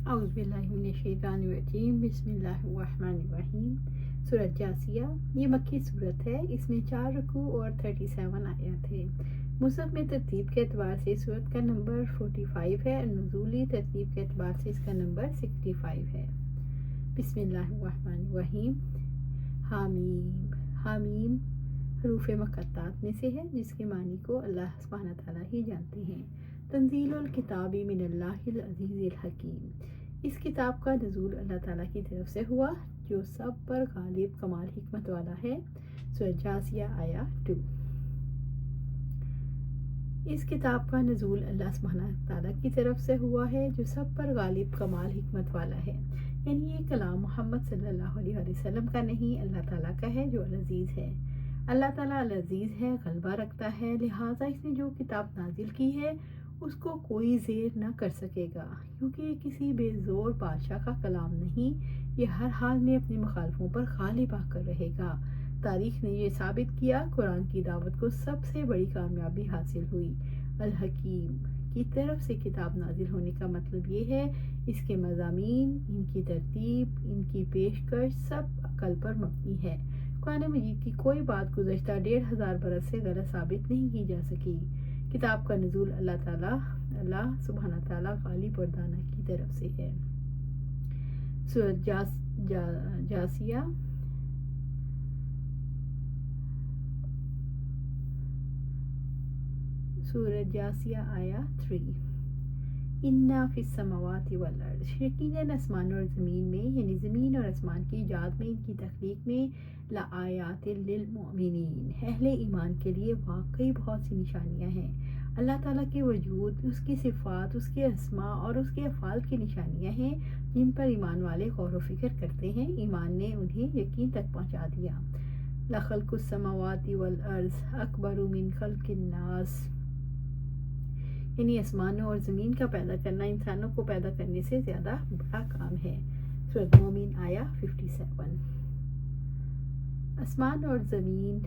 اعوذ باللہ من الشیطان الرجیم، بسم اللہ الرحمن الرحیم۔ سورۃ جاثیہ یہ مکی صورت ہے۔ اس میں 4 رکوع اور 37 آیات ہیں۔ مصحف میں ترتیب کے اعتبار سے صورت کا نمبر 45 ہے اور نزولی ترتیب کے اعتبار سے اس کا نمبر 65 ہے۔ بسم اللہ الرحمن الرحیم۔ حامیم۔ حامیم حروف مقطعات میں سے ہے جس کے معنی کو اللہ سبحانہ تعالیٰ ہی جانتے ہیں۔ تنزیل الکتاب من اللہ العزیز الحکیم۔ اس کتاب کا نزول اللہ تعالیٰ کی طرف سے ہوا جو سب پر غالب کمال حکمت والا ہے۔ سورۃ جاثیہ آیا 2۔ اس کتاب کا نزول اللہ سبحانہ تعالیٰ کی طرف سے ہوا ہے جو سب پر غالب کمال حکمت والا ہے، یعنی یہ کلام محمد صلی اللہ علیہ وسلم کا نہیں، اللہ تعالیٰ کا ہے جو العزیز ہے۔ اللہ تعالیٰ العزیز ہے، غلبہ رکھتا ہے، لہٰذا اس نے جو کتاب نازل کی ہے اس کو کوئی زیر نہ کر سکے گا، کیونکہ یہ کسی بے زور بادشاہ کا کلام نہیں، یہ ہر حال میں اپنے مخالفوں پر غالب آ کر رہے گا۔ تاریخ نے یہ ثابت کیا، قرآن کی دعوت کو سب سے بڑی کامیابی حاصل ہوئی۔ الحکیم کی طرف سے کتاب نازل ہونے کا مطلب یہ ہے اس کے مضامین، ان کی ترتیب، ان کی پیشکش سب عقل پر مبنی ہے۔ قرآن مجید کی کوئی بات گزشتہ 1500 برس سے غلط ثابت نہیں کی جا سکی۔ کتاب کا نزول اللہ سبحانہ تعالیٰ غالب اور دانا کی طرف سے ہے۔ سورۃ جاثیہ سورۃ جاثیہ آیا 3۔ اِنَّا فِی السَّمَاوَاتِ وَالْأَرْضِ، یقیناً آسمان اور زمین میں، یعنی زمین اور آسمان کی ایجاد میں، ان کی تخلیق میں، لَآیَاتٍ لِلْمُؤْمِنِینَ، اہل ایمان کے لیے واقعی بہت سی نشانیاں ہیں۔ اللہ تعالیٰ کے وجود، اس کی صفات، اس کے اسماء اور اس کے افعال کی نشانیاں ہیں جن پر ایمان والے غور و فکر کرتے ہیں۔ ایمان نے انہیں یقین تک پہنچا دیا۔ لَخَلْقُ السَّمَاوَاتِ وَالْأَرْضِ أَکْبَرُ مِنْ خَلْقِ النَّاسِ، یعنی آسمانوں اور زمین کا پیدا کرنا انسانوں کو پیدا کرنے سے زیادہ بڑا کام ہے۔ سورۃ مومن آیا 57۔ آسمان اور زمین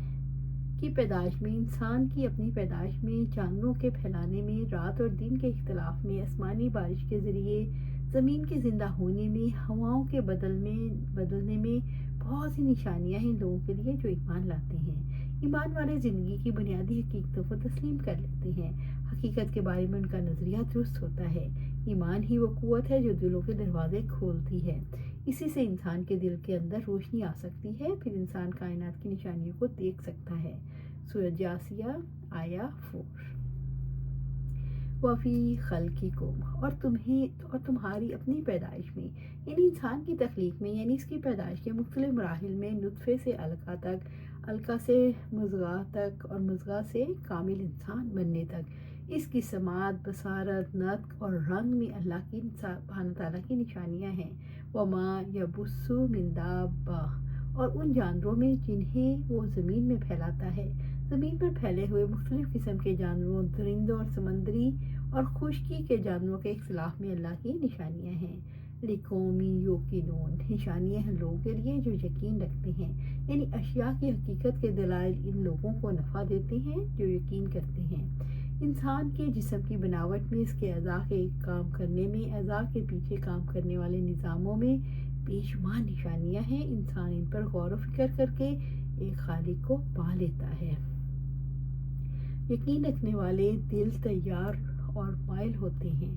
کی پیدائش میں، انسان کی اپنی پیدائش میں، جانوروں کے پھیلانے میں، رات اور دن کے اختلاف میں، آسمانی بارش کے ذریعے زمین کے زندہ ہونے میں، ہواؤں کے بدلنے میں بہت سی نشانیاں ہیں لوگوں کے لیے جو ایمان لاتے ہیں۔ ایمان والے زندگی کی بنیادی حقیقتوں کو تسلیم کر لیتے ہیں، حقیقت کے بارے میں ان کا نظریہ درست ہوتا ہے۔ ایمان ہی وہ قوت ہے جو دلوں کے دروازے کھولتی ہے، اسی سے انسان کے دل کے اندر روشنی آ سکتی ہے، پھر انسان کائنات کی نشانیوں کو دیکھ سکتا ہے۔ سورۃ جاثیہ آیا 4۔ وَفِي خَلْقِکُم، اور تمہاری اپنی پیدائش میں، یعنی انسان کی تخلیق میں، یعنی اس کی پیدائش کے مختلف مراحل میں، نطفے سے علقہ تک، علقہ سے مضغہ تک اور مضغہ سے کامل انسان بننے تک، اس کی سماعت، بصارت، نطق اور رنگ میں اللہ کی سبحانہ تعالیٰ کی نشانیاں ہیں۔ وَمَا يَبُثُّ مِن دَابَّةٍ، اور ان جانوروں میں جنہیں وہ زمین میں پھیلاتا ہے۔ زمین پر پھیلے ہوئے مختلف قسم کے جانوروں، درندوں اور سمندری اور خشکی کے جانوروں کے اختلاف میں اللہ کی نشانیاں ہیں۔ لِقَوْمٍ یُوقِنُونَ، نشانیاں ہیں لوگوں کے لیے جو یقین رکھتے ہیں، یعنی اشیاء کی حقیقت کے دلائل ان لوگوں کو نفع دیتے ہیں جو یقین کرتے ہیں۔ انسان کے جسم کی بناوٹ میں، اس کے اعضاء کے کام کرنے میں، اعضاء کے پیچھے کام کرنے والے نظاموں میں بے شمار نشانیاں ہیں۔ انسان ان پر غور و فکر کر کے ایک خالق کو پا لیتا ہے۔ یقین رکھنے والے دل تیار اور مائل ہوتے ہیں،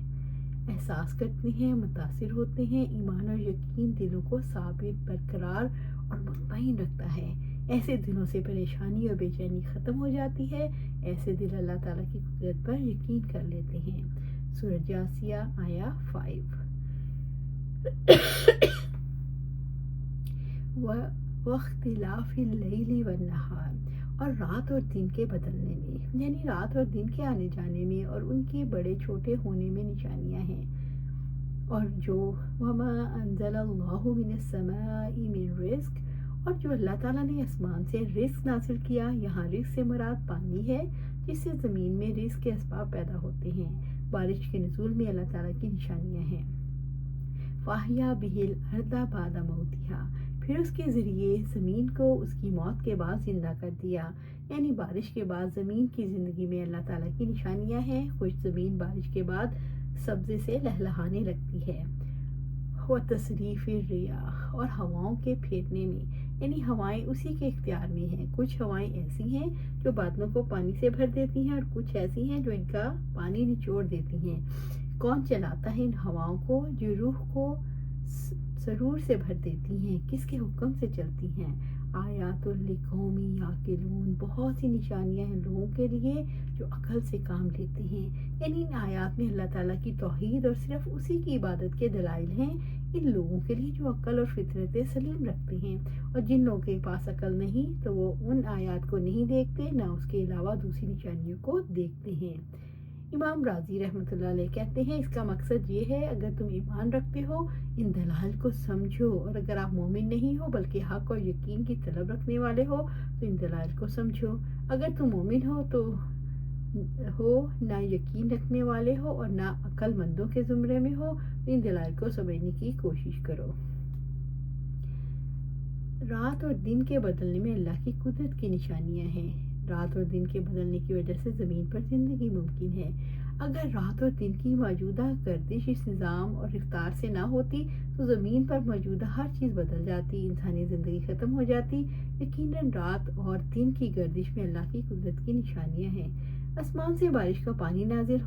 احساس کرتے ہیں، متاثر ہوتے ہیں۔ ایمان اور یقین دلوں کو ثابت، برقرار اور مطمئن رکھتا ہے۔ ایسے دلوں سے پریشانی اور بے چینی ختم ہو جاتی ہے، ایسے دل اللہ تعالیٰ کی قدرت پر یقین کر لیتے ہیں۔ سورۃ جاثیہ آیا 5۔ وَاخْتِلَافِ اللَّيْلِ وَالنَّهَارِ، اور رات اور دن کے بدلنے میں، یعنی رات اور دن کے آنے جانے میں اور ان کے بڑے چھوٹے ہونے میں نشانیاں ہیں۔ اور جو وَمَا أَنزَلَ اللَّهُ مِنَ السَّمَاءِ مِن رِزْقٍ، اور جو اللہ تعالیٰ نے آسمان سے رزق نازل کیا، یہاں رزق سے مراد پانی ہے جس سے زمین میں رزق کے اسباب پیدا ہوتے ہیں۔ بارش کے نزول میں اللہ تعالیٰ کی نشانیاں ہیں۔ فَأَحْيَا بِهِ الْأَرْضَ بَعْدَ مَوْتِهَا، پھر اس کے ذریعے زمین کو اس کی موت کے بعد زندہ کر دیا، یعنی بارش کے بعد زمین کی زندگی میں اللہ تعالیٰ کی نشانیاں ہیں۔ خشک زمین بارش کے بعد سبزے سے لہلہانے لگتی ہے۔ و تصریف الریاح اور ہواؤں کے پھیرنے میں، یعنی ہوائیں اسی کے اختیار میں ہیں۔ کچھ ہوائیں ایسی ہیں جو بادلوں کو پانی سے بھر دیتی ہیں اور کچھ ایسی ہیں جو ان کا پانی نچوڑ دیتی ہیں۔ کون چلاتا ہے ان ہواؤں کو جو روح کو سرور سے بھر دیتی ہیں؟ کس کے حکم سے چلتی ہیں؟ آیات لقوم یعقلون، بہت سی نشانیاں ہیں لوگوں کے لیے جو عقل سے کام لیتے ہیں۔ یعنی ان آیات میں اللہ تعالیٰ کی توحید اور صرف اسی کی عبادت کے دلائل ہیں ان لوگوں کے لیے جو عقل اور فطرت سلیم رکھتے ہیں، اور جن لوگوں کے پاس عقل نہیں تو وہ ان آیات کو نہیں دیکھتے، نہ اس کے علاوہ دوسری نشانیوں کو دیکھتے ہیں۔ امام راضی رحمۃ اللہ علیہ کہتے ہیں اس کا مقصد یہ ہے اگر تم ایمان رکھتے ہو ان دلائل کو سمجھو، اور اگر آپ مومن نہیں ہو بلکہ حق اور یقین کی طلب رکھنے والے ہو تو ان دلائل کو سمجھو۔ اگر تم مومن ہو نہ یقین رکھنے والے ہو اور نہ عقل مندوں کے زمرے میں ہو تو ان دلائل کو سمجھنے کی کوشش کرو۔ رات اور دن کے بدلنے میں اللہ کی قدرت کی نشانیاں ہیں۔ رات اور دن کے بدلنے کی وجہ سے زمین پر زندگی ممکن ہے۔ اگر رات اور دن کی موجودہ گردش اس نظام اور رفتار سے نہ ہوتی تو زمین پر موجودہ ہر چیز بدل جاتی، انسانی زندگی ختم ہو جاتی۔ یقیناً رات اور دن کی گردش میں اللہ کی قدرت کی نشانیاں ہیں۔ آسمان سے بارش کا پانی نازل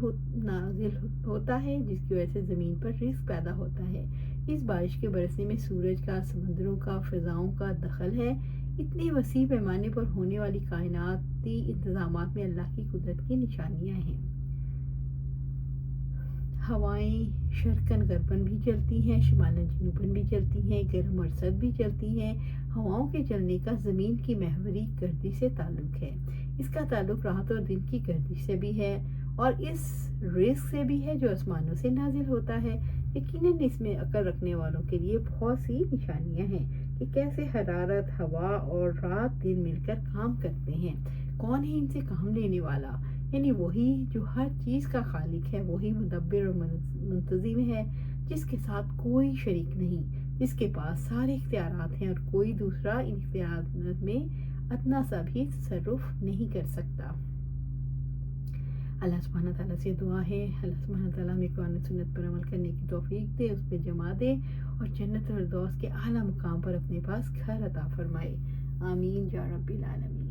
ہوتا ہے جس کی وجہ سے زمین پر رزق پیدا ہوتا ہے۔ اس بارش کے برسنے میں سورج کا، سمندروں کا، فضاؤں کا دخل ہے۔ اتنے وسیع پیمانے پر ہونے والی کائناتی انتظامات میں اللہ کی قدرت کی نشانیاں ہیں۔ ہوائیں شرقاً غرباً بھی چلتی ہیں، شمالاً جنوباً بھی چلتی ہیں، گرم اور سرد بھی چلتی ہیں۔ ہواؤں کے چلنے کا زمین کی محوری گردش سے تعلق ہے۔ اس کا تعلق رات اور دن کی گردش سے بھی ہے اور اس رزق سے بھی ہے جو آسمانوں سے نازل ہوتا ہے۔ یقیناً اس میں عقل رکھنے والوں کے لیے بہت سی نشانیاں ہیں کہ کیسے حرارت، ہوا اور رات دن مل کر کام کرتے ہیں۔ کون ہے ان سے کام لینے والا؟ یعنی وہی جو ہر چیز کا خالق ہے، وہی مدبر اور منتظم ہے، جس کے ساتھ کوئی شریک نہیں، جس کے پاس سارے اختیارات ہیں اور کوئی دوسرا ان اختیارات میں اتنا سا بھی تصرف نہیں کر سکتا۔ اللہ سبحانہ تعالیٰ سے دعا ہے اللہ سبحانہ تعالیٰ ہمیں قرآن و سنت پر عمل کرنے کی توفیق دے، اس پہ جمع دے اور جنت الفردوس کے اعلیٰ مقام پر اپنے پاس گھر عطا فرمائے۔ آمین یا رب العالمین۔